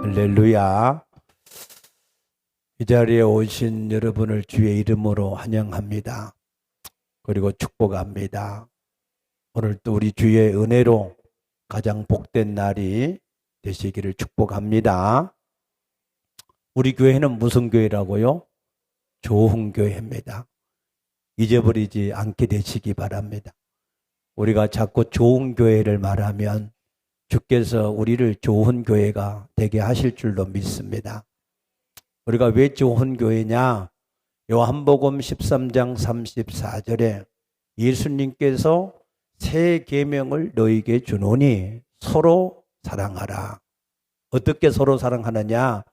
할렐루야. 이 자리에 오신 여러분을 주의 이름으로 환영합니다. 그리고 축복합니다. 오늘 또 우리 주의 은혜로 가장 복된 날이 되시기를 축복합니다. 우리 교회는 무슨 교회라고요? 좋은 교회입니다. 잊어버리지 않게 되시기 바랍니다. 우리가 자꾸 좋은 교회를 말하면 주께서 우리를 좋은 교회가 되게 하실 줄로 믿습니다. 우리가 왜 좋은 교회냐? 요한복음 13장 34절에 예수님께서 새 계명을 너희에게 주노니 서로 사랑하라. 어떻게 서로 사랑하느냐?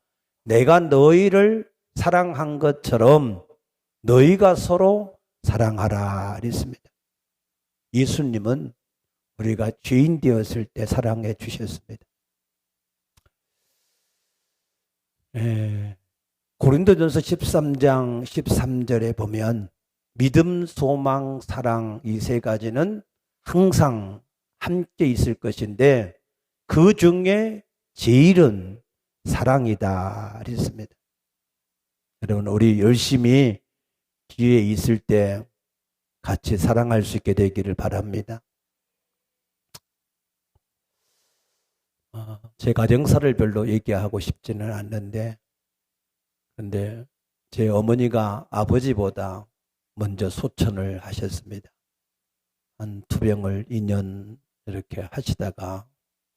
내가 너희를 사랑한 것처럼 너희가 서로 사랑하라 그랬습니다. 예수님은 우리가 죄인 되었을 때 사랑해 주셨습니다. 고린도전서 13장 13절에 보면 믿음, 소망, 사랑 이 세 가지는 항상 함께 있을 것인데 그 중에 제일은 사랑이다 그랬습니다. 여러분, 우리 열심히 기회에 있을 때 같이 사랑할 수 있게 되기를 바랍니다. 제 가정사를 별로 얘기하고 싶지는 않는데, 근데 제 어머니가 아버지보다 먼저 소천을 하셨습니다. 한 투병을 2년 이렇게 하시다가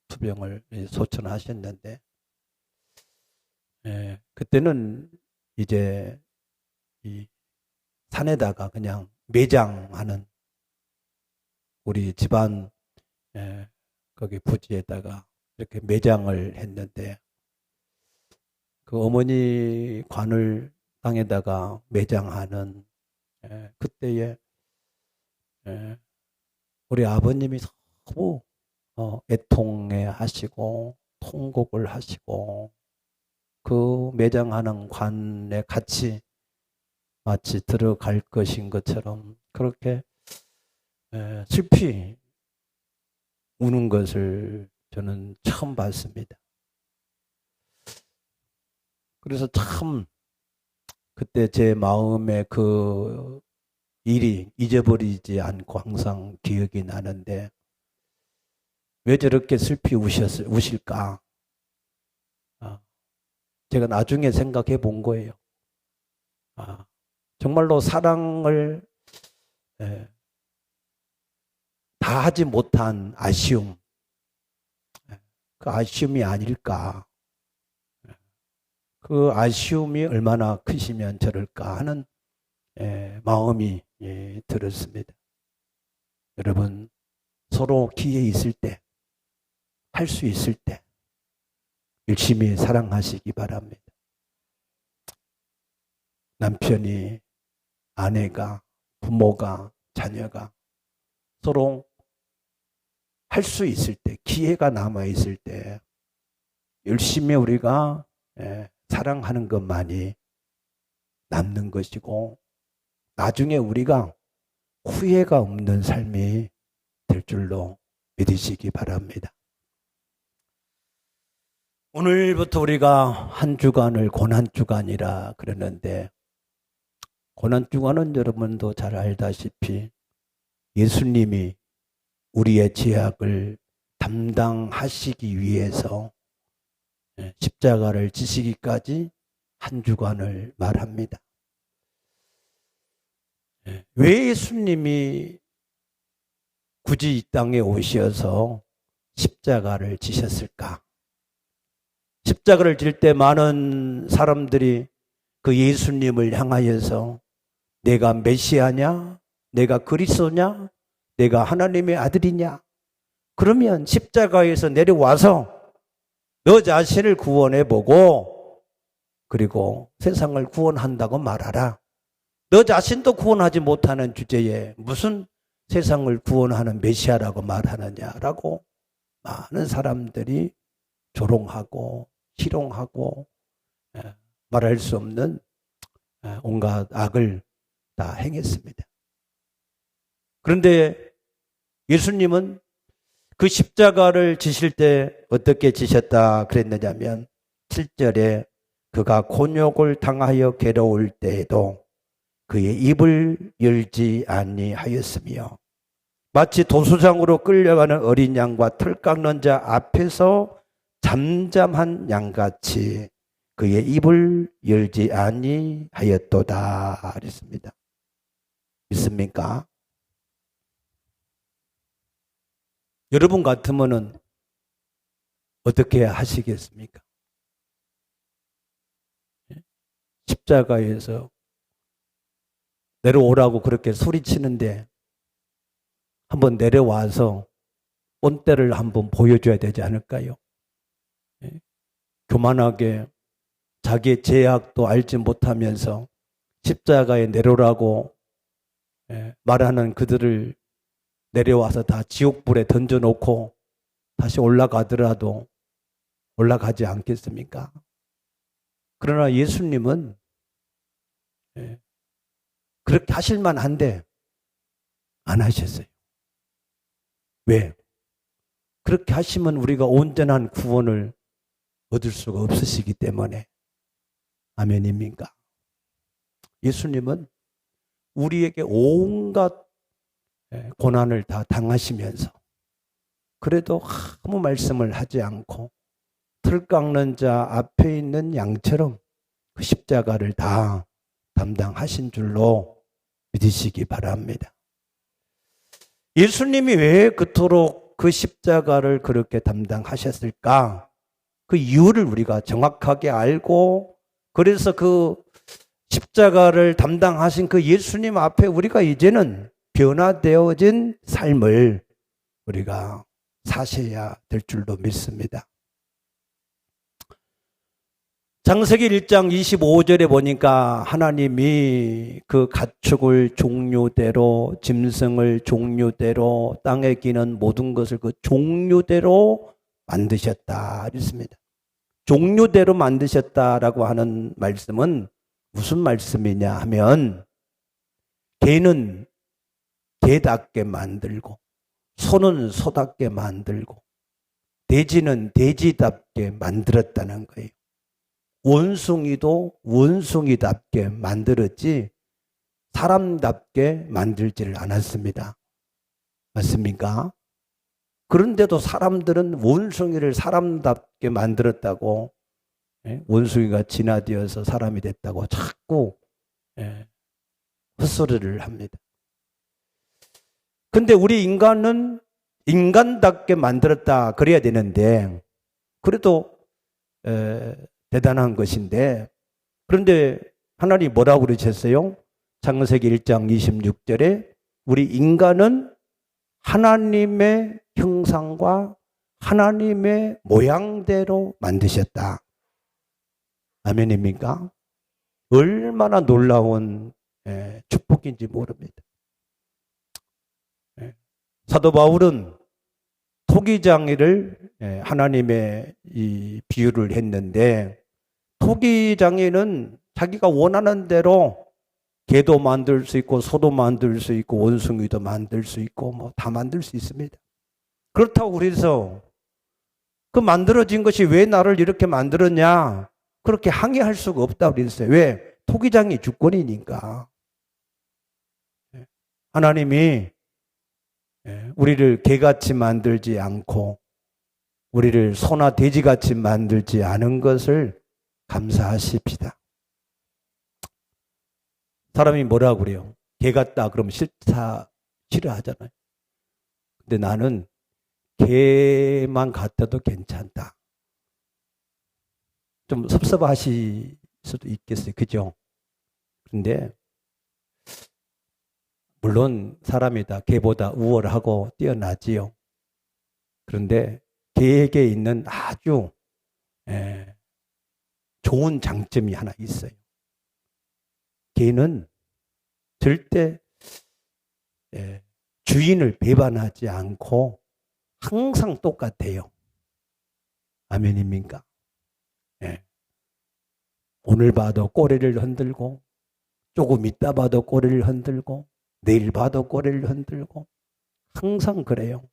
투병을 소천하셨는데, 그때는 이제 이 산에다가 그냥 매장하는 우리 집안 거기 부지에다가 이렇게 매장을 했는데 그 어머니 관을 땅에다가 매장하는 그때에 우리 아버님이 너무 애통해 하시고 통곡을 하시고 그 매장하는 관에 같이 마치 들어갈 것인 것처럼 그렇게 슬피 우는 것을 저는 처음 봤습니다. 그래서 참 그때 제 마음에 그 일이 잊어버리지 않고 항상 기억이 나는데 왜 저렇게 슬피 우실까? 제가 나중에 생각해 본 거예요. 정말로 사랑을 다 하지 못한 아쉬움, 그 아쉬움이 아닐까. 그 아쉬움이 얼마나 크시면 저럴까 하는 마음이 들었습니다. 여러분, 서로 기회 있을 때, 할 수 있을 때 열심히 사랑하시기 바랍니다. 남편이, 아내가, 부모가, 자녀가 서로 할 수 있을 때, 기회가 남아 있을 때 열심히 우리가 사랑하는 것만이 남는 것이고 나중에 우리가 후회가 없는 삶이 될 줄로 믿으시기 바랍니다. 오늘부터 우리가 한 주간을 고난주간이라 그러는데 고난주간은 여러분도 잘 알다시피 예수님이 우리의 죄악을 담당하시기 위해서 십자가를 지시기까지 한 주간을 말합니다. 왜 예수님이 굳이 이 땅에 오셔서 십자가를 지셨을까? 십자가를 질 때 많은 사람들이 그 예수님을 향하여서 내가 메시아냐? 내가 그리스도냐? 내가 하나님의 아들이냐? 그러면 십자가에서 내려와서 너 자신을 구원해보고 그리고 세상을 구원한다고 말하라. 너 자신도 구원하지 못하는 주제에 무슨 세상을 구원하는 메시아라고 말하느냐라고 많은 사람들이 조롱하고 희롱하고 말할 수 없는 온갖 악을 다 행했습니다. 그런데 예수님은 그 십자가를 지실 때 어떻게 지셨다 그랬느냐면 7절에 그가 곤욕을 당하여 괴로울 때에도 그의 입을 열지 아니하였으며 마치 도수장으로 끌려가는 어린 양과 털 깎는 자 앞에서 잠잠한 양같이 그의 입을 열지 아니하였도다 그랬습니다. 믿습니까? 여러분 같으면은 어떻게 하시겠습니까? 십자가에서 내려오라고 그렇게 소리치는데 한번 내려와서 본때를 한번 보여줘야 되지 않을까요? 교만하게 자기의 죄악도 알지 못하면서 십자가에 내려오라고 말하는 그들을 내려와서 다 지옥불에 던져놓고 다시 올라가더라도 올라가지 않겠습니까? 그러나 예수님은 그렇게 하실만 한데 안 하셨어요. 왜? 그렇게 하시면 우리가 온전한 구원을 얻을 수가 없으시기 때문에. 아멘입니까? 예수님은 우리에게 온갖 고난을 다 당하시면서 그래도 아무 말씀을 하지 않고 틀 깎는 자 앞에 있는 양처럼 그 십자가를 다 담당하신 줄로 믿으시기 바랍니다. 예수님이 왜 그토록 그 십자가를 그렇게 담당하셨을까? 그 이유를 우리가 정확하게 알고 그래서 그 십자가를 담당하신 그 예수님 앞에 우리가 이제는 변화되어진 삶을 우리가 사셔야 될 줄로 믿습니다. 창세기 1장 25절에 보니까 하나님이 그 가축을 종류대로 짐승을 종류대로 땅에 기는 모든 것을 그 종류대로 만드셨다 그랬습니다. 종류대로 만드셨다라고 하는 말씀은 무슨 말씀이냐 하면 개는 개답게 만들고 소는 소답게 만들고 돼지는 돼지답게 만들었다는 거예요. 원숭이도 원숭이답게 만들었지 사람답게 만들지를 않았습니다. 맞습니까? 그런데도 사람들은 원숭이를 사람답게 만들었다고 원숭이가 진화되어서 사람이 됐다고 자꾸 헛소리를 합니다. 근데 우리 인간은 인간답게 만들었다 그래야 되는데 그래도 대단한 것인데 그런데 하나님이 뭐라고 그러셨어요? 창세기 1장 26절에 우리 인간은 하나님의 형상과 하나님의 모양대로 만드셨다. 아멘입니까? 얼마나 놀라운 축복인지 모릅니다. 사도 바울은 토기장이를 하나님의 이 비유를 했는데 토기장이는 자기가 원하는 대로 개도 만들 수 있고 소도 만들 수 있고 원숭이도 만들 수 있고 뭐 다 만들 수 있습니다. 그렇다고 그래서 그 만들어진 것이 왜 나를 이렇게 만들었냐 그렇게 항의할 수가 없다고 그랬어요. 왜? 토기장이 주권이니까. 하나님이 우리를 개같이 만들지 않고 우리를 소나 돼지같이 만들지 않은 것을 감사하십시다. 사람이 뭐라고 그래요? 개 같다 그러면 싫어하잖아요. 근데 나는 개만 같아도 괜찮다. 좀 섭섭하실 수도 있겠어요. 그죠? 그런데 물론 사람이다 개보다 우월하고 뛰어나지요. 그런데 개에게 있는 아주 좋은 장점이 하나 있어요. 개는 절대 주인을 배반하지 않고 항상 똑같아요. 아멘입니까? 오늘 봐도 꼬리를 흔들고 조금 있다 봐도 꼬리를 흔들고 내일 봐도 꼬리를 흔들고 항상 그래요.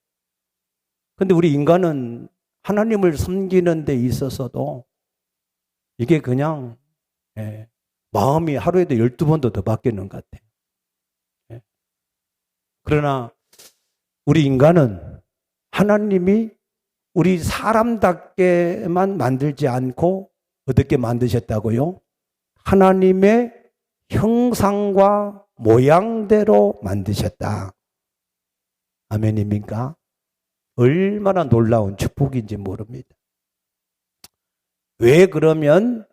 근데 우리 인간은 하나님을 섬기는 데 있어서도 이게 그냥 마음이 하루에도 12번도 더 바뀌는 것 같아요. 그러나 우리 인간은 하나님이 우리 사람답게만 만들지 않고 어떻게 만드셨다고요? 하나님의 형상과 모양대로 만드셨다. 아멘입니까? 얼마나 놀라운 축복인지 모릅니다. 왜 그러면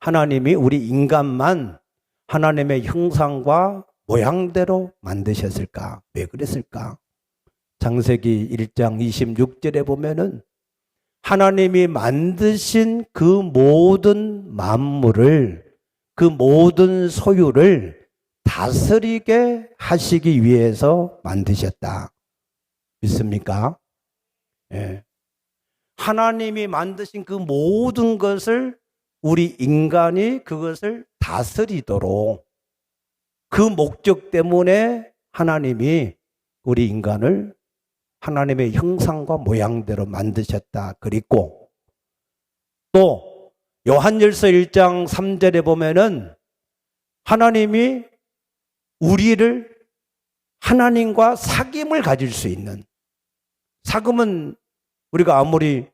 하나님이 우리 인간만 하나님의 형상과 모양대로 만드셨을까? 왜 그랬을까? 창세기 1장 26절에 보면은 하나님이 만드신 그 모든 만물을, 그 모든 소유를 다스리게 하시기 위해서 만드셨다. 믿습니까? 예. 하나님이 만드신 그 모든 것을 우리 인간이 그것을 다스리도록 그 목적 때문에 하나님이 우리 인간을 하나님의 형상과 모양대로 만드셨다. 그리고 또 요한일서 1장 3절에 보면은 하나님이 우리를 하나님과 사귐을 가질 수 있는, 사귐은 우리가 아무리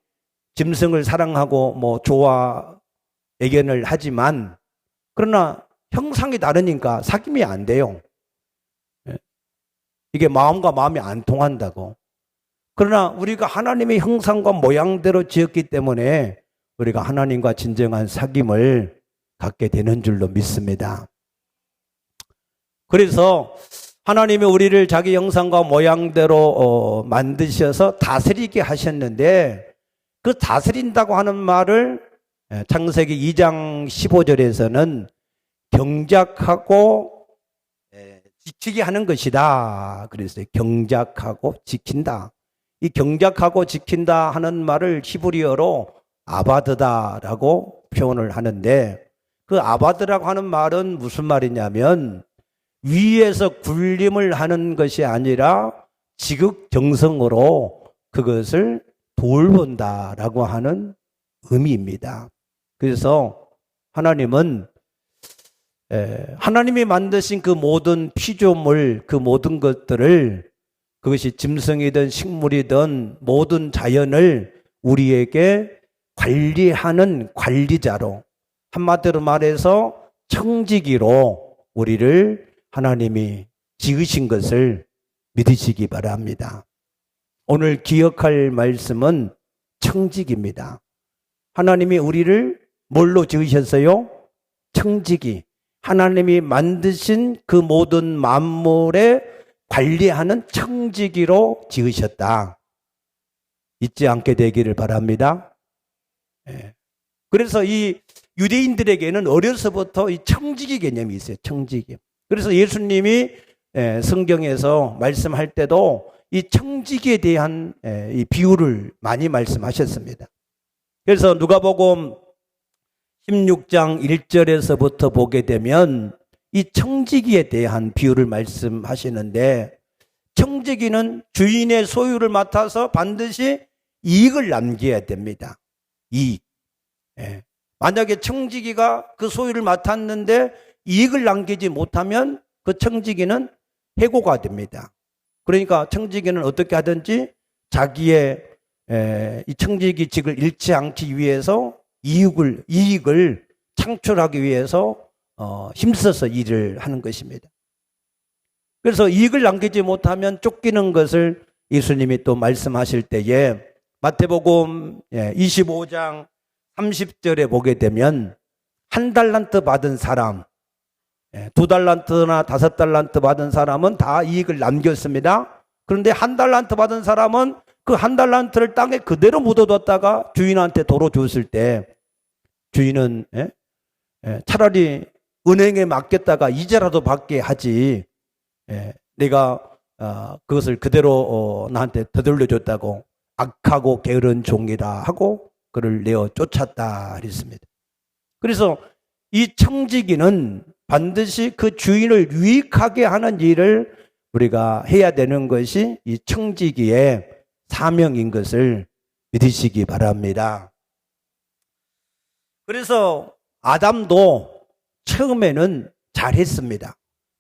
짐승을 사랑하고 좋아 애견을 하지만 그러나 형상이 다르니까 사귐이 안 돼요. 이게 마음과 마음이 안 통한다고. 그러나 우리가 하나님의 형상과 모양대로 지었기 때문에 우리가 하나님과 진정한 사귐을 갖게 되는 줄로 믿습니다. 그래서 하나님이 우리를 자기 형상과 모양대로 만드셔서 다스리게 하셨는데 그 다스린다고 하는 말을 창세기 2장 15절에서는 경작하고 지키게 하는 것이다. 그랬어요. 경작하고 지킨다. 이 경작하고 지킨다 하는 말을 히브리어로 아바드다라고 표현을 하는데 그 아바드라고 하는 말은 무슨 말이냐면 위에서 군림을 하는 것이 아니라 지극정성으로 그것을 돌본다라고 하는 의미입니다. 그래서 하나님은 하나님이 만드신 그 모든 피조물, 그 모든 것들을 그것이 짐승이든 식물이든 모든 자연을 우리에게 관리하는 관리자로, 한마디로 말해서 청지기로 우리를 하나님이 지으신 것을 믿으시기 바랍니다. 오늘 기억할 말씀은 청지기입니다. 하나님이 우리를 뭘로 지으셨어요? 청지기. 하나님이 만드신 그 모든 만물에 관리하는 청지기로 지으셨다. 잊지 않게 되기를 바랍니다. 그래서 이 유대인들에게는 어려서부터 이 청지기 개념이 있어요. 청지기. 그래서 예수님이 성경에서 말씀할 때도 이 청지기에 대한 이 비유를 많이 말씀하셨습니다. 그래서 누가복음 16장 1절에서부터 보게 되면 이 청지기에 대한 비유를 말씀하시는데 청지기는 주인의 소유를 맡아서 반드시 이익을 남겨야 됩니다. 이익. 만약에 청지기가 그 소유를 맡았는데 이익을 남기지 못하면 그 청지기는 해고가 됩니다. 그러니까 청지기는 어떻게 하든지 자기의 이 청지기직을 잃지 않기 위해서 이익을 창출하기 위해서 힘써서 일을 하는 것입니다. 그래서 이익을 남기지 못하면 쫓기는 것을 예수님이 또 말씀하실 때에 마태복음 25장 30절에 보게 되면 1달란트 받은 사람, 2달란트나 5달란트 받은 사람은 다 이익을 남겼습니다. 그런데 1달란트 받은 사람은 그 1달란트를 땅에 그대로 묻어뒀다가 주인한테 도로 줬을 때 주인은 차라리 은행에 맡겼다가 이자라도 받게 하지 내가 그것을 그대로 나한테 되돌려줬다고 악하고 게으른 종이라 하고 그를 내어 쫓았다 그랬습니다. 그래서 이 청지기는 반드시 그 주인을 유익하게 하는 일을 우리가 해야 되는 것이 이 청지기의 사명인 것을 믿으시기 바랍니다. 그래서 아담도 처음에는 잘했습니다.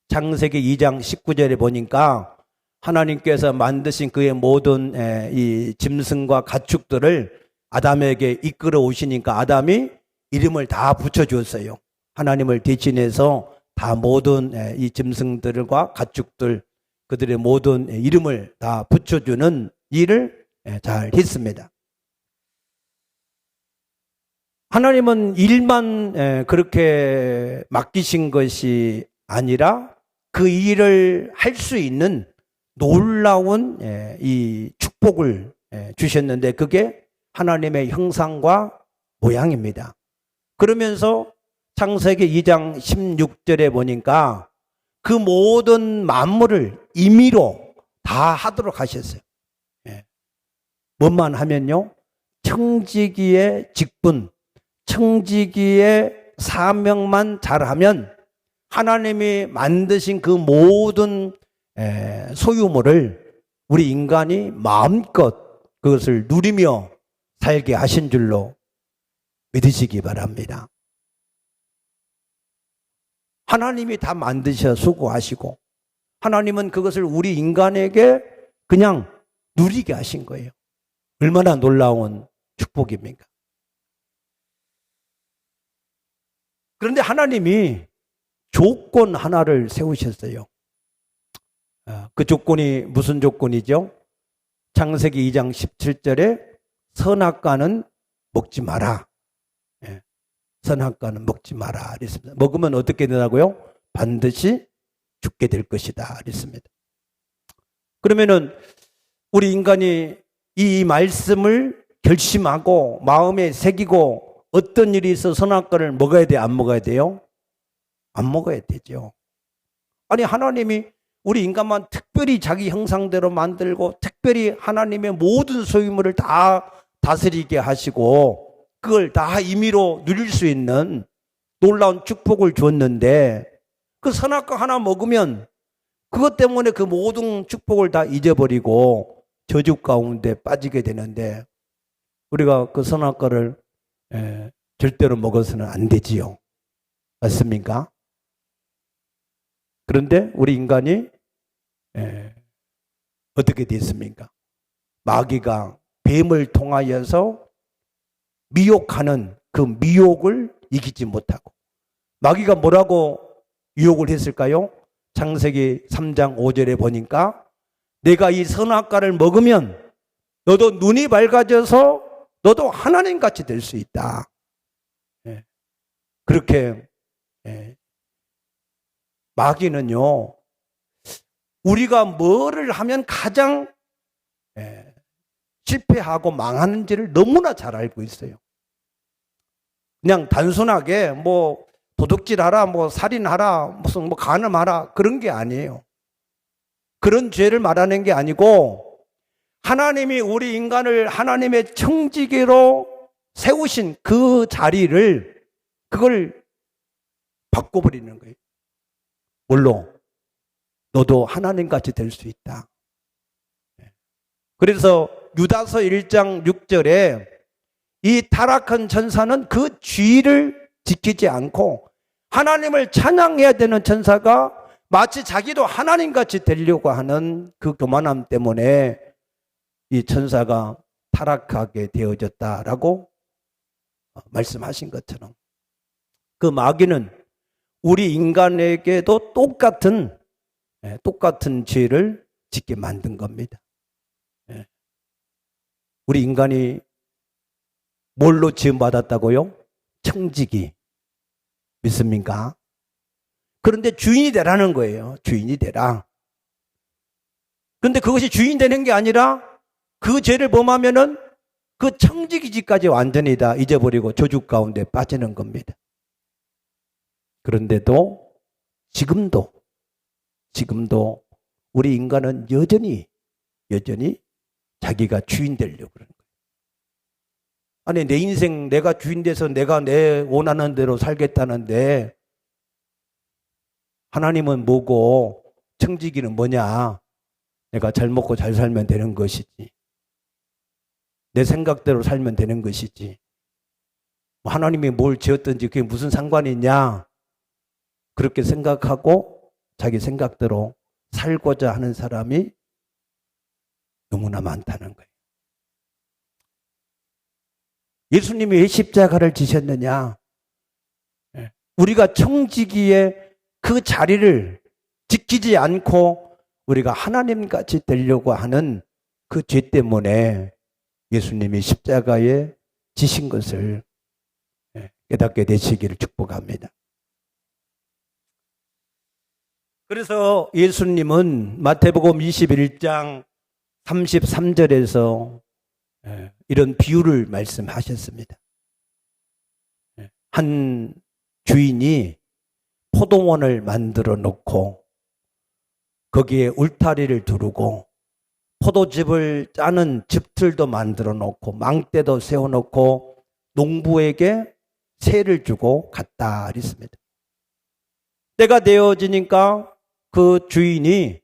창세기 2장 19절에 보니까 하나님께서 만드신 그의 모든 이 짐승과 가축들을 아담에게 이끌어 오시니까 아담이 이름을 다 붙여주었어요. 하나님을 대신해서 다 모든 이 짐승들과 가축들, 그들의 모든 이름을 다 붙여주는 일을 잘 했습니다. 하나님은 일만 그렇게 맡기신 것이 아니라 그 일을 할 수 있는 놀라운 이 축복을 주셨는데 그게 하나님의 형상과 모양입니다. 그러면서 창세기 2장 16절에 보니까 그 모든 만물을 임의로 다 하도록 하셨어요. 뭐만 하면요, 청지기의 직분, 청지기의 사명만 잘하면 하나님이 만드신 그 모든 소유물을 우리 인간이 마음껏 그것을 누리며 살게 하신 줄로 믿으시기 바랍니다. 하나님이 다 만드셔 수고하시고 하나님은 그것을 우리 인간에게 그냥 누리게 하신 거예요. 얼마나 놀라운 축복입니까? 그런데 하나님이 조건 하나를 세우셨어요. 그 조건이 무슨 조건이죠? 창세기 2장 17절에 선악과는 먹지 마라. 선악과는 먹지 마라 그랬습니다. 먹으면 어떻게 되나고요? 반드시 죽게 될 것이다 그랬습니다. 그러면은 우리 인간이 이 말씀을 결심하고 마음에 새기고 어떤 일이 있어 선악과를 먹어야 돼, 안 먹어야 돼요? 안 먹어야 되죠. 아니 하나님이 우리 인간만 특별히 자기 형상대로 만들고 특별히 하나님의 모든 소유물을 다 다스리게 하시고 그걸 다 임의로 누릴 수 있는 놀라운 축복을 줬는데 그 선악과 하나 먹으면 그것 때문에 그 모든 축복을 다 잊어버리고 저주 가운데 빠지게 되는데 우리가 그 선악과를 절대로 먹어서는 안 되지요. 맞습니까? 그런데 우리 인간이 어떻게 됐습니까? 마귀가 뱀을 통하여서 미혹하는 그 미혹을 이기지 못하고 마귀가 뭐라고 유혹을 했을까요? 창세기 3장 5절에 보니까 내가 이 선악과를 먹으면 너도 눈이 밝아져서 너도 하나님같이 될 수 있다. 그렇게 마귀는요, 우리가 뭐를 하면 가장 실패하고 망하는지를 너무나 잘 알고 있어요. 그냥 단순하게 뭐 도둑질하라, 뭐 살인하라, 무슨 뭐 간음하라 그런 게 아니에요. 그런 죄를 말하는 게 아니고 하나님이 우리 인간을 하나님의 청지기로 세우신 그 자리를 그걸 바꿔버리는 거예요. 뭘로? 너도 하나님같이 될 수 있다. 그래서 유다서 1장 6절에 이 타락한 천사는 그 죄를 지키지 않고 하나님을 찬양해야 되는 천사가 마치 자기도 하나님같이 되려고 하는 그 교만함 때문에 이 천사가 타락하게 되어졌다라고 말씀하신 것처럼 그 마귀는 우리 인간에게도 똑같은 죄를 짓게 만든 겁니다. 우리 인간이 뭘로 지음받았다고요? 청지기. 믿습니까? 그런데 주인이 되라는 거예요. 주인이 되라. 그런데 그것이 주인 되는 게 아니라 그 죄를 범하면은 그 청지기지까지 완전히 다 잊어버리고 저주 가운데 빠지는 겁니다. 그런데도 지금도 우리 인간은 여전히 자기가 주인 되려고 그러는 거예요. 아니 내 인생 내가 주인 돼서 내가 내 원하는 대로 살겠다는데 하나님은 뭐고 청지기는 뭐냐? 내가 잘 먹고 잘 살면 되는 것이지. 내 생각대로 살면 되는 것이지. 하나님이 뭘 지었든지 그게 무슨 상관이 있냐? 그렇게 생각하고 자기 생각대로 살고자 하는 사람이 너무나 많다는 거예요. 예수님이 왜 십자가를 지셨느냐? 우리가 청지기의 그 자리를 지키지 않고 우리가 하나님같이 되려고 하는 그 죄 때문에 예수님이 십자가에 지신 것을 깨닫게 되시기를 축복합니다. 그래서 예수님은 마태복음 21장 33절에서 이런 비유를 말씀하셨습니다. 한 주인이 포도원을 만들어 놓고 거기에 울타리를 두르고 포도즙을 짜는 즙틀도 만들어 놓고 망대도 세워 놓고 농부에게 세를 주고 갔다 그랬습니다. 때가 되어지니까 그 주인이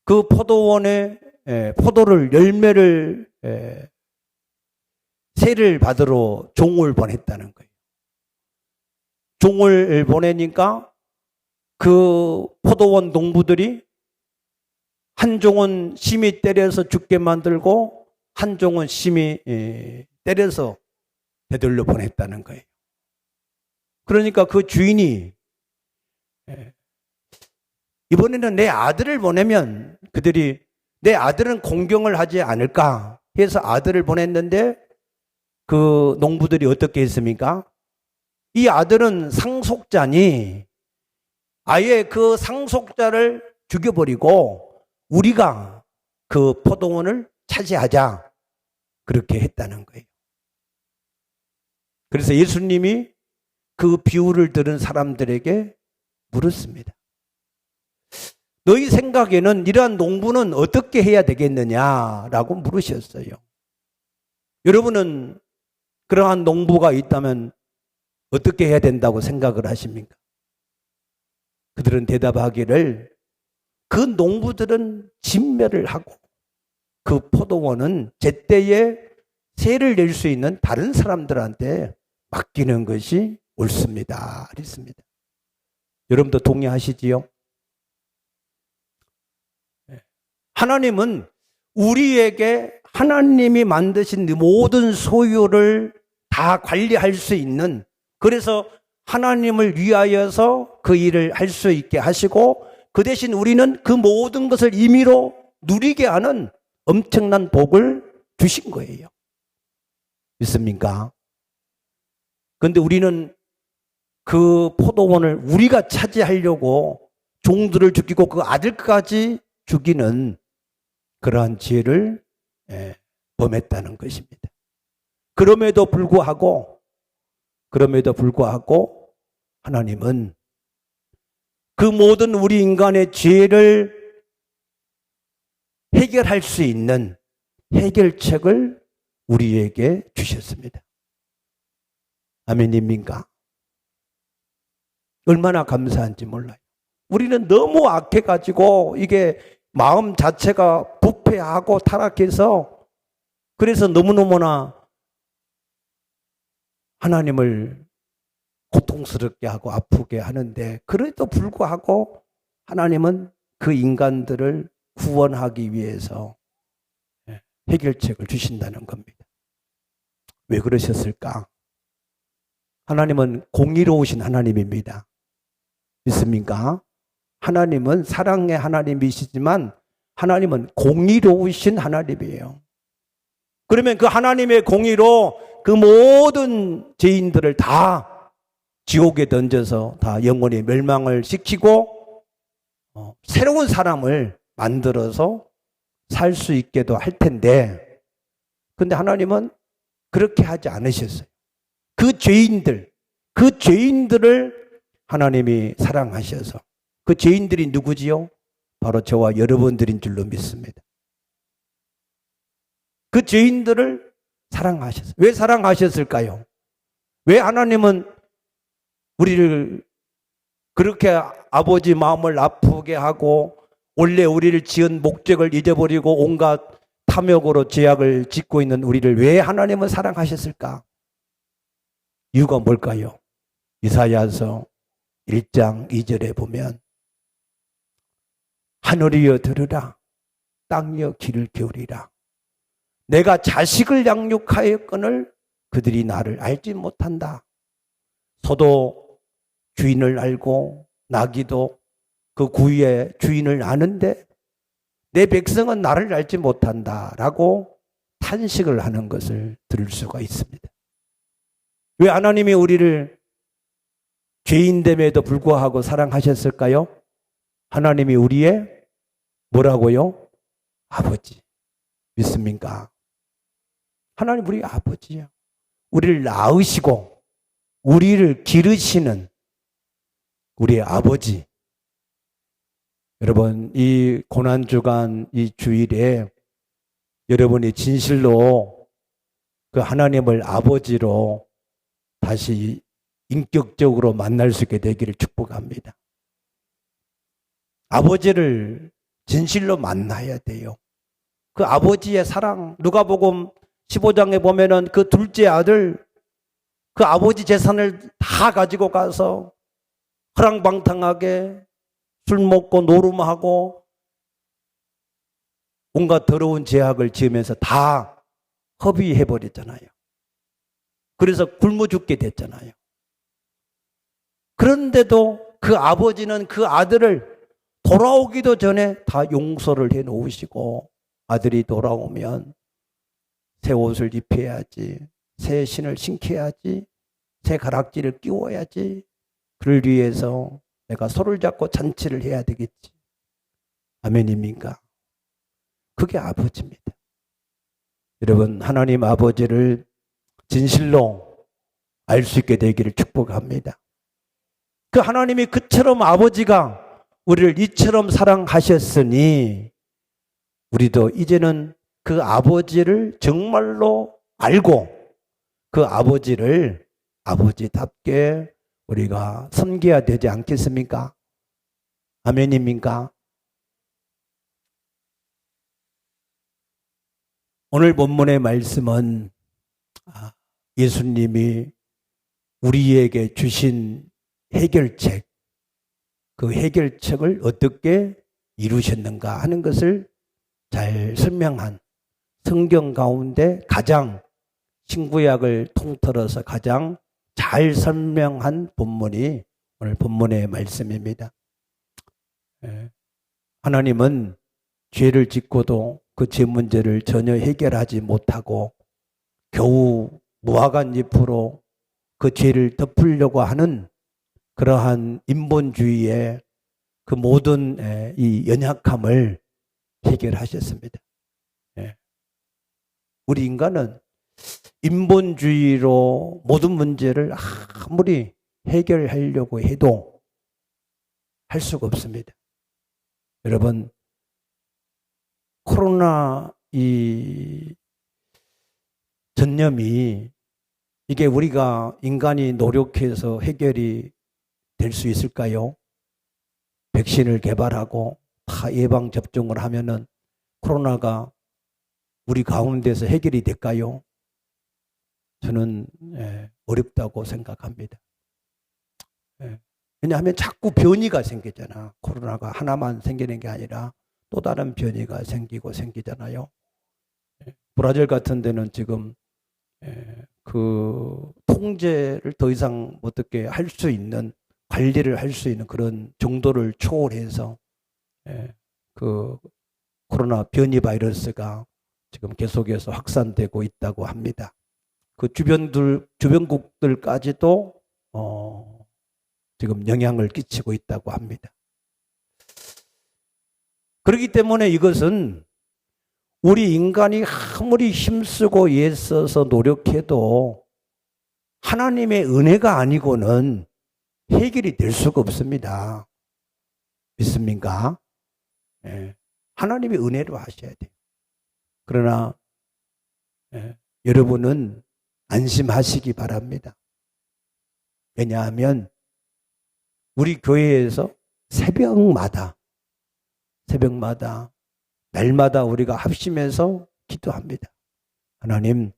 그 포도원에 포도를 열매를 세를 받으러 종을 보냈다는 거예요. 종을 보내니까 그 포도원 농부들이 한 종은 심히 때려서 죽게 만들고 한 종은 심히 때려서 되돌려 보냈다는 거예요. 그러니까 그 주인이 이번에는 내 아들을 보내면 그들이 내 아들은 공경을 하지 않을까 해서 아들을 보냈는데 그 농부들이 어떻게 했습니까? 이 아들은 상속자니 아예 그 상속자를 죽여버리고 우리가 그 포도원을 차지하자 그렇게 했다는 거예요. 그래서 예수님이 그 비유를 들은 사람들에게 물었습니다. 너희 생각에는 이러한 농부는 어떻게 해야 되겠느냐라고 물으셨어요. 여러분은 그러한 농부가 있다면 어떻게 해야 된다고 생각을 하십니까? 그들은 대답하기를 그 농부들은 진멸을 하고 그 포도원은 제때에 세를 낼 수 있는 다른 사람들한테 맡기는 것이 옳습니다. 그랬습니다. 여러분도 동의하시지요? 하나님은 우리에게 하나님이 만드신 모든 소유를 다 관리할 수 있는, 그래서 하나님을 위하여서 그 일을 할 수 있게 하시고 그 대신 우리는 그 모든 것을 임의로 누리게 하는 엄청난 복을 주신 거예요. 믿습니까? 그런데 우리는 그 포도원을 우리가 차지하려고 종들을 죽이고 그 아들까지 죽이는 그러한 죄를 범했다는 것입니다. 그럼에도 불구하고 하나님은 그 모든 우리 인간의 죄를 해결할 수 있는 해결책을 우리에게 주셨습니다. 아멘입니까? 얼마나 감사한지 몰라요. 우리는 너무 악해가지고 이게 마음 자체가 부패하고 타락해서 그래서 너무너무나 하나님을 고통스럽게 하고 아프게 하는데, 그래도 불구하고 하나님은 그 인간들을 구원하기 위해서 해결책을 주신다는 겁니다. 왜 그러셨을까? 하나님은 공의로우신 하나님입니다. 믿습니까? 하나님은 사랑의 하나님이시지만 하나님은 공의로우신 하나님이에요. 그러면 그 하나님의 공의로 그 모든 죄인들을 다 지옥에 던져서 다 영원히 멸망을 시키고 새로운 사람을 만들어서 살 수 있게도 할 텐데, 근데 하나님은 그렇게 하지 않으셨어요. 그 죄인들을 하나님이 사랑하셔서, 그 죄인들이 누구지요? 바로 저와 여러분들인 줄로 믿습니다. 그 죄인들을 사랑하셨어요. 왜 사랑하셨을까요? 왜 하나님은 우리를 그렇게 아버지 마음을 아프게 하고 원래 우리를 지은 목적을 잊어버리고 온갖 탐욕으로 죄악을 짓고 있는 우리를 왜 하나님은 사랑하셨을까? 이유가 뭘까요? 이사야서 1장 2절에 보면 하늘이여 들으라, 땅이여 귀를 기울이라. 내가 자식을 양육하였거늘 그들이 나를 알지 못한다. 소도 주인을 알고 나귀도 그 구유의 주인을 아는데 내 백성은 나를 알지 못한다 라고 탄식을 하는 것을 들을 수가 있습니다. 왜 하나님이 우리를 죄인됨에도 불구하고 사랑하셨을까요? 하나님이 우리의 뭐라고요? 아버지. 믿습니까? 하나님 우리 아버지야. 우리를 낳으시고 우리를 기르시는 우리의 아버지. 여러분, 이 고난주간 이 주일에 여러분이 진실로 그 하나님을 아버지로 다시 인격적으로 만날 수 있게 되기를 축복합니다. 아버지를 진실로 만나야 돼요. 그 아버지의 사랑, 누가복음 15장에 보면은 그 둘째 아들, 그 아버지 재산을 다 가지고 가서 허랑방탕하게 술 먹고 노름하고 온갖 더러운 죄악을 지으면서 다 허비해버렸잖아요. 그래서 굶어 죽게 됐잖아요. 그런데도 그 아버지는 그 아들을 돌아오기도 전에 다 용서를 해 놓으시고 아들이 돌아오면 새 옷을 입혀야지, 새 신을 신겨야지, 새 가락지를 끼워야지, 그를 위해서 내가 손을 잡고 잔치를 해야 되겠지. 아멘입니까? 그게 아버지입니다. 여러분, 하나님 아버지를 진실로 알 수 있게 되기를 축복합니다. 그 하나님이 그처럼 아버지가 우리를 이처럼 사랑하셨으니 우리도 이제는 그 아버지를 정말로 알고 그 아버지를 아버지답게 우리가 섬겨야 되지 않겠습니까? 아멘입니까? 오늘 본문의 말씀은 예수님이 우리에게 주신 해결책, 그 해결책을 어떻게 이루셨는가 하는 것을 잘 설명한 성경 가운데 가장 신구약을 통틀어서 가장 잘 설명한 본문이 오늘 본문의 말씀입니다. 하나님은 죄를 짓고도 그 죄 문제를 전혀 해결하지 못하고 겨우 무화과 잎으로 그 죄를 덮으려고 하는 그러한 인본주의의 그 모든 이 연약함을 해결하셨습니다. 우리 인간은 인본주의로 모든 문제를 아무리 해결하려고 해도 할 수가 없습니다. 여러분, 코로나 이 전염이 이게 우리가 인간이 노력해서 해결이 될 수 있을까요? 백신을 개발하고 다 예방접종을 하면은 코로나가 우리 가운데서 해결이 될까요? 저는 어렵다고 생각합니다. 왜냐하면 자꾸 변이가 생기잖아. 코로나가 하나만 생기는 게 아니라 또 다른 변이가 생기잖아요. 브라질 같은 데는 지금 그 통제를 더 이상 어떻게 할 수 있는, 관리를 할 수 있는 그런 정도를 초월해서 그 코로나 변이 바이러스가 지금 계속해서 확산되고 있다고 합니다. 그 주변국들까지도 지금 영향을 끼치고 있다고 합니다. 그렇기 때문에 이것은 우리 인간이 아무리 힘쓰고 애써서 노력해도 하나님의 은혜가 아니고는 해결이 될 수가 없습니다. 믿습니까? 하나님의 은혜로 하셔야 돼요. 그러나 여러분은 안심하시기 바랍니다. 왜냐하면 우리 교회에서 새벽마다 날마다 우리가 합심해서 기도합니다. 하나님,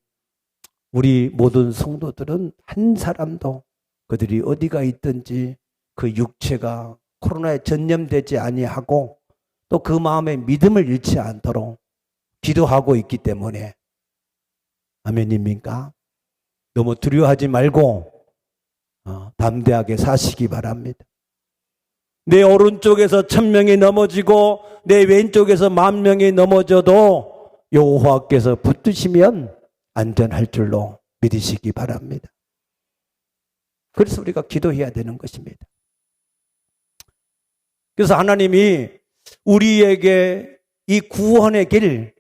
우리 모든 성도들은 한 사람도 그들이 어디가 있든지 그 육체가 코로나에 전염되지 아니하고 또 그 마음에 믿음을 잃지 않도록 기도하고 있기 때문에 아멘입니까? 너무 두려워하지 말고 담대하게 사시기 바랍니다. 내 오른쪽에서 1000명이 넘어지고 내 왼쪽에서 10,000명이 넘어져도 여호와께서 붙드시면 안전할 줄로 믿으시기 바랍니다. 그래서 우리가 기도해야 되는 것입니다. 그래서 하나님이 우리에게 이 구원의 길,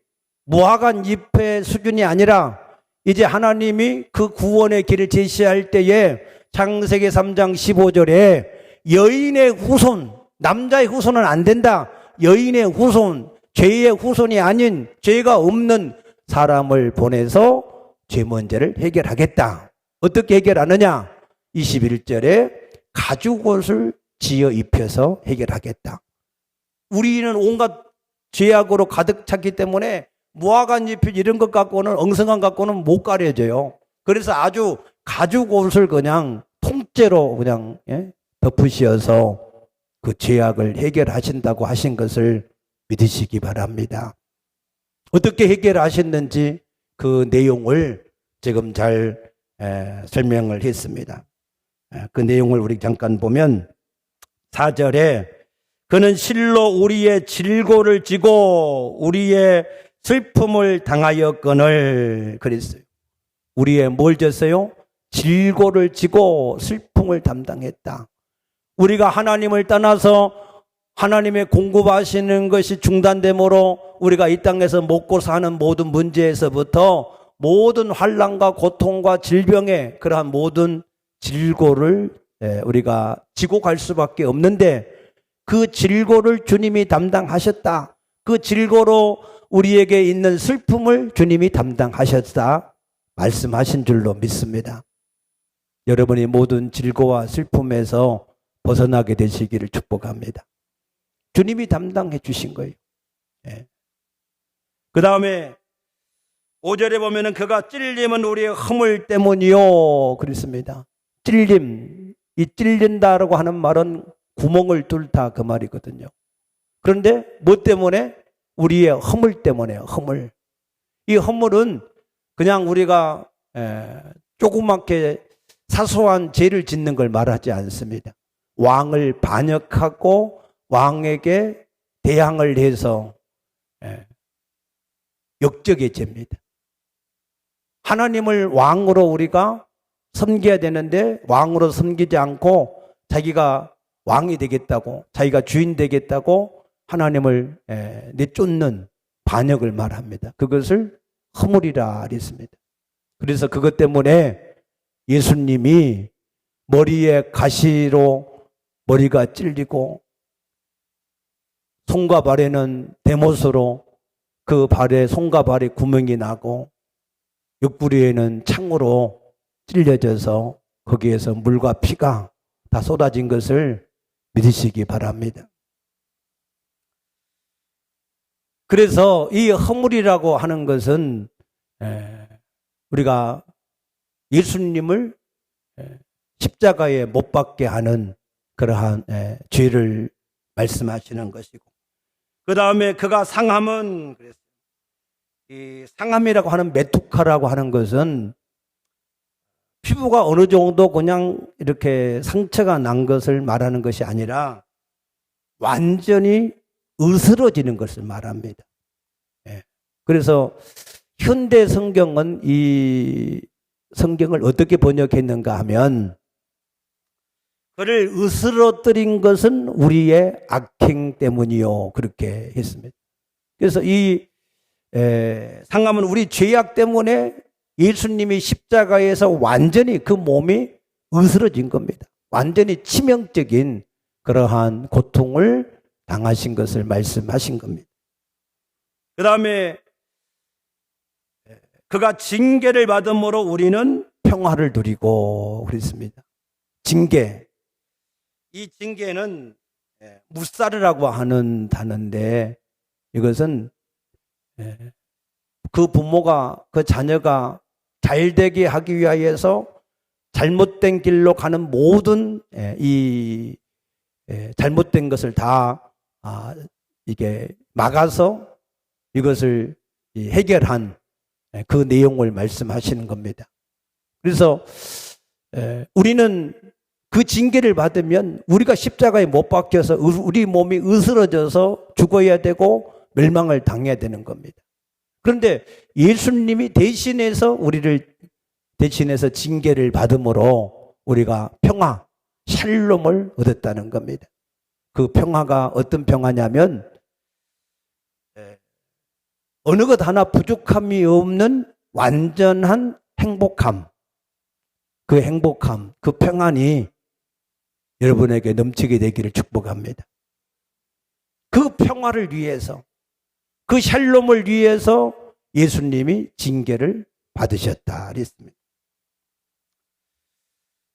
무화과 잎의 수준이 아니라 이제 하나님이 그 구원의 길을 제시할 때에 창세기 3장 15절에 여인의 후손, 남자의 후손은 안 된다. 여인의 후손, 죄의 후손이 아닌 죄가 없는 사람을 보내서 죄 문제를 해결하겠다. 어떻게 해결하느냐? 21절에 가죽옷을 지어 입혀서 해결하겠다. 우리는 온갖 죄악으로 가득 찼기 때문에 무화과 잎 이런 것 갖고는 엉성한 갖고는 못 가려져요. 그래서 아주 가죽옷을 그냥 통째로 그냥 덮으시어서 그 죄악을 해결하신다고 하신 것을 믿으시기 바랍니다. 어떻게 해결하셨는지 그 내용을 지금 잘 설명을 했습니다. 그 내용을 우리 잠깐 보면 4절에 그는 실로 우리의 질고를 지고 우리의 슬픔을 당하였거늘 그랬어요. 우리의 뭘 졌어요? 질고를 지고 슬픔을 담당했다. 우리가 하나님을 떠나서 하나님의 공급하시는 것이 중단됨으로 우리가 이 땅에서 먹고 사는 모든 문제에서부터 모든 환난과 고통과 질병의 그러한 모든 질고를 우리가 지고 갈 수밖에 없는데 그 질고를 주님이 담당하셨다. 그 질고로 우리에게 있는 슬픔을 주님이 담당하셨다. 말씀하신 줄로 믿습니다. 여러분이 모든 질고와 슬픔에서 벗어나게 되시기를 축복합니다. 주님이 담당해 주신 거예요. 그 다음에 5절에 보면은 그가 찔림은 우리의 허물 때문이요. 그랬습니다. 찔림. 이 찔린다라고 하는 말은 구멍을 뚫다 그 말이거든요. 그런데 뭐 때문에? 우리의 허물 때문에요. 허물. 이 허물은 그냥 우리가 조그맣게 사소한 죄를 짓는 걸 말하지 않습니다. 왕을 반역하고 왕에게 대항을 해서 역적의 죄입니다. 하나님을 왕으로 우리가 섬겨야 되는데 왕으로 섬기지 않고 자기가 왕이 되겠다고 자기가 주인 되겠다고 하나님을 내쫓는 반역을 말합니다. 그것을 허물이라 그랬습니다. 그래서 그것 때문에 예수님이 머리에 가시로 머리가 찔리고 손과 발에는 대못으로 그 발에 손과 발에 구멍이 나고 옆구리에는 창으로 찔려져서 거기에서 물과 피가 다 쏟아진 것을 믿으시기 바랍니다. 그래서 이 허물이라고 하는 것은 우리가 예수님을 십자가에 못 박게 하는 그러한 죄를 말씀하시는 것이고 그 다음에 그가 상함은 이 상함이라고 하는 메투카라고 하는 것은 피부가 어느 정도 그냥 이렇게 상처가 난 것을 말하는 것이 아니라 완전히 으스러지는 것을 말합니다. 그래서 현대 성경은 이 성경을 어떻게 번역했는가 하면 그를 으스러뜨린 것은 우리의 악행 때문이요. 그렇게 했습니다. 그래서 이 상함은 우리 죄악 때문에 예수님이 십자가에서 완전히 그 몸이 으스러진 겁니다. 완전히 치명적인 그러한 고통을 당하신 것을 말씀하신 겁니다. 그 다음에 그가 징계를 받음으로 우리는 평화를 누리고 그랬습니다. 징계. 이 징계는 무사르라고 하는 단어인데 이것은 그 부모가 그 자녀가 잘되게 하기 위하여서 잘못된 길로 가는 모든 이 잘못된 것을 다 이게 막아서 이것을 해결한 그 내용을 말씀하시는 겁니다. 그래서 우리는 그 징계를 받으면 우리가 십자가에 못 박혀서 우리 몸이 으스러져서 죽어야 되고 멸망을 당해야 되는 겁니다. 그런데 예수님이 대신해서 우리를 대신해서 징계를 받음으로 우리가 평화, 샬롬을 얻었다는 겁니다. 그 평화가 어떤 평화냐면 어느 것 하나 부족함이 없는 완전한 행복함, 그 행복함, 그 평안이 여러분에게 넘치게 되기를 축복합니다. 그 평화를 위해서, 그 샬롬을 위해서 예수님이 징계를 받으셨다 그랬습니다.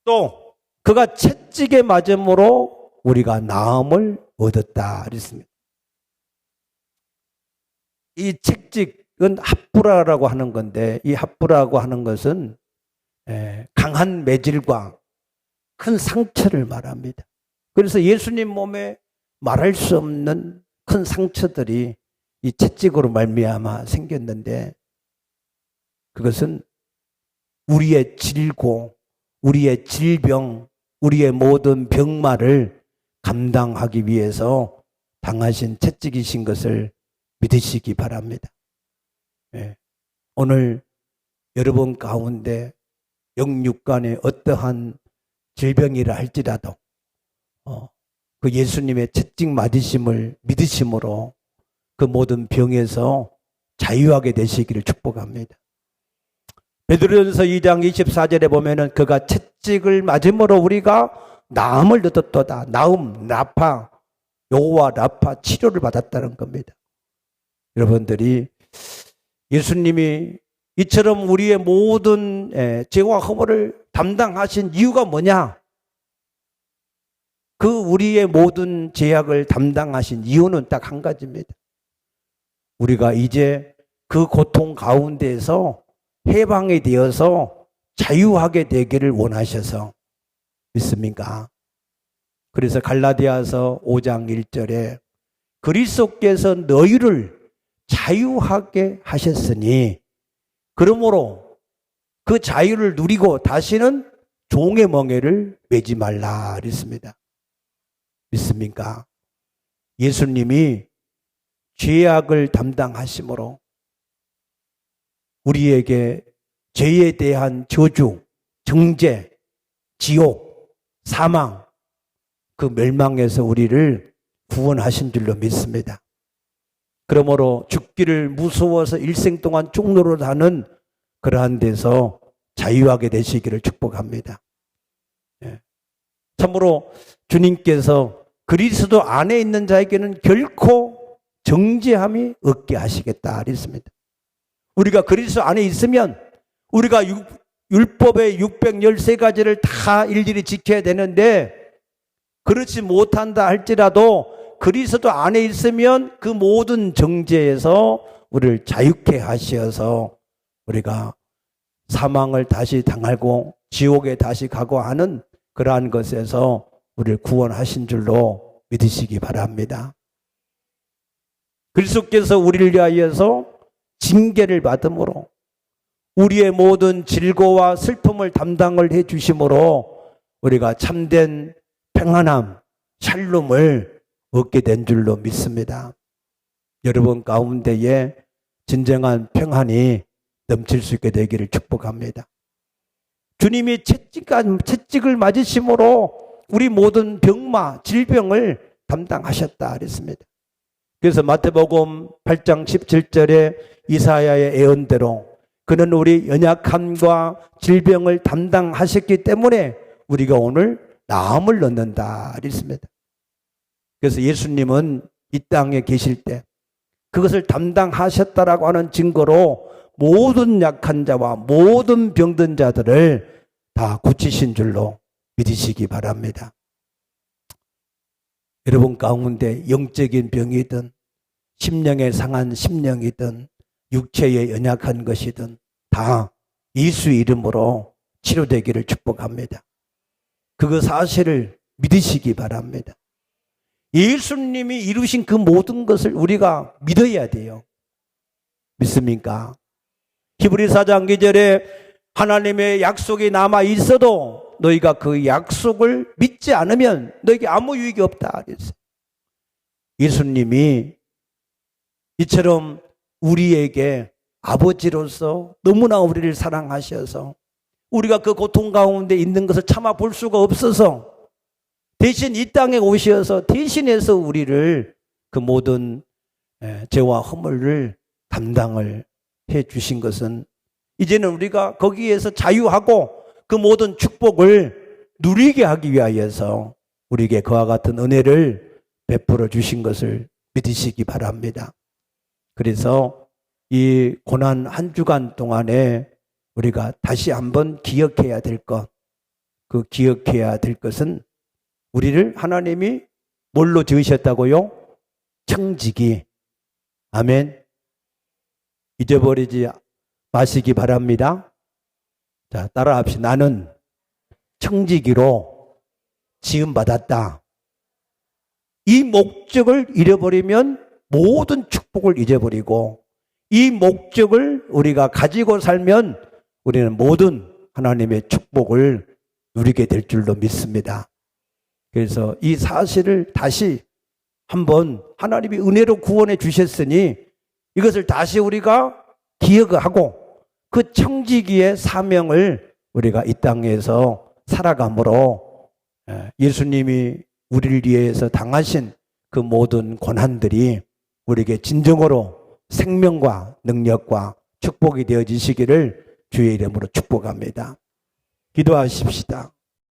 또 그가 채찍에 맞음으로 우리가 나음을 얻었다 그랬습니다. 이 채찍은 합부라라고 하는 건데, 이 합부라고 하는 것은 강한 매질과 큰 상처를 말합니다. 그래서 예수님 몸에 말할 수 없는 큰 상처들이 이 채찍으로 말미암아 생겼는데, 그것은 우리의 질고, 우리의 질병, 우리의 모든 병마를 감당하기 위해서 당하신 채찍이신 것을 믿으시기 바랍니다. 오늘 여러분 가운데 영육간의 어떠한 질병이라 할지라도 그 예수님의 채찍 맞으심을 믿으심으로 그 모든 병에서 자유하게 되시기를 축복합니다. 베드로전서 2장 24절에 보면은 그가 채찍을 맞음으로 우리가 나음을 얻었도다. 나음, 라파, 요와 라파 치료를 받았다는 겁니다. 여러분들이 예수님이 이처럼 우리의 모든 죄와 허물을 담당하신 이유가 뭐냐? 그 우리의 모든 죄악을 담당하신 이유는 딱 한 가지입니다. 우리가 이제 그 고통 가운데에서 해방이 되어서 자유하게 되기를 원하셔서 믿습니까? 그래서 갈라디아서 5장 1절에 그리스도께서 너희를 자유하게 하셨으니 그러므로 그 자유를 누리고 다시는 종의 멍에를 매지 말라 그랬습니다. 믿습니까? 예수님이 죄악을 담당하심으로 우리에게 죄에 대한 저주, 정죄, 지옥, 사망, 그 멸망에서 우리를 구원하신 줄로 믿습니다. 그러므로 죽기를 무서워서 일생 동안 쪽노릇하는 그러한 데서 자유하게 되시기를 축복합니다. 참으로 주님께서 그리스도 안에 있는 자에게는 결코 정죄함이 없게 하시겠다 그랬습니다. 우리가 그리스도 안에 있으면 우리가 율법의 613가지를 다 일일이 지켜야 되는데 그렇지 못한다 할지라도 그리스도 안에 있으면 그 모든 정죄에서 우리를 자유케 하셔서 우리가 사망을 다시 당하고 지옥에 다시 가고 하는 그러한 것에서 우리를 구원하신 줄로 믿으시기 바랍니다. 그리스도께서 우리를 위하여서 징계를 받음으로 우리의 모든 질고와 슬픔을 담당을 해 주심으로 우리가 참된 평안함, 샬롬을 얻게 된 줄로 믿습니다. 여러분 가운데에 진정한 평안이 넘칠 수 있게 되기를 축복합니다. 주님이 채찍을 맞으심으로 우리 모든 병마, 질병을 담당하셨다 그랬습니다. 그래서 마태복음 8장 17절에 이사야의 예언대로 그는 우리 연약함과 질병을 담당하셨기 때문에 우리가 오늘 나음을 얻는다 그랬습니다. 그래서 예수님은 이 땅에 계실 때 그것을 담당하셨다라고 하는 증거로 모든 약한 자와 모든 병든 자들을 다 고치신 줄로 믿으시기 바랍니다. 여러분 가운데 영적인 병이든 심령에 상한 심령이든 육체에 연약한 것이든 다 예수 이름으로 치료되기를 축복합니다. 그거 사실을 믿으시기 바랍니다. 예수님이 이루신 그 모든 것을 우리가 믿어야 돼요. 믿습니까? 히브리서 4장 2절에 하나님의 약속이 남아 있어도 너희가 그 약속을 믿지 않으면 너에게 아무 유익이 없다 그랬어요. 예수님이 이처럼 우리에게 아버지로서 너무나 우리를 사랑하셔서 우리가 그 고통 가운데 있는 것을 참아 볼 수가 없어서 대신 이 땅에 오셔서 대신해서 우리를 그 모든 죄와 허물을 담당을 해 주신 것은 이제는 우리가 거기에서 자유하고 그 모든 축복을 누리게 하기 위하여서 우리에게 그와 같은 은혜를 베풀어 주신 것을 믿으시기 바랍니다. 그래서 이 고난 한 주간 동안에 우리가 다시 한번 기억해야 될 것, 그 기억해야 될 것은 우리를 하나님이 뭘로 지으셨다고요? 청지기. 아멘. 잊어버리지 마시기 바랍니다. 자, 따라합시다. 나는 청지기로 지음받았다. 이 목적을 잃어버리면 모든 축복을 잊어버리고 이 목적을 우리가 가지고 살면 우리는 모든 하나님의 축복을 누리게 될 줄로 믿습니다. 그래서 이 사실을 다시 한번 하나님이 은혜로 구원해 주셨으니 이것을 다시 우리가 기억하고 그 청지기의 사명을 우리가 이 땅에서 살아감으로 예수님이 우리를 위해서 당하신 그 모든 고난들이 우리에게 진정으로 생명과 능력과 축복이 되어지시기를 주의 이름으로 축복합니다. 기도하십시다.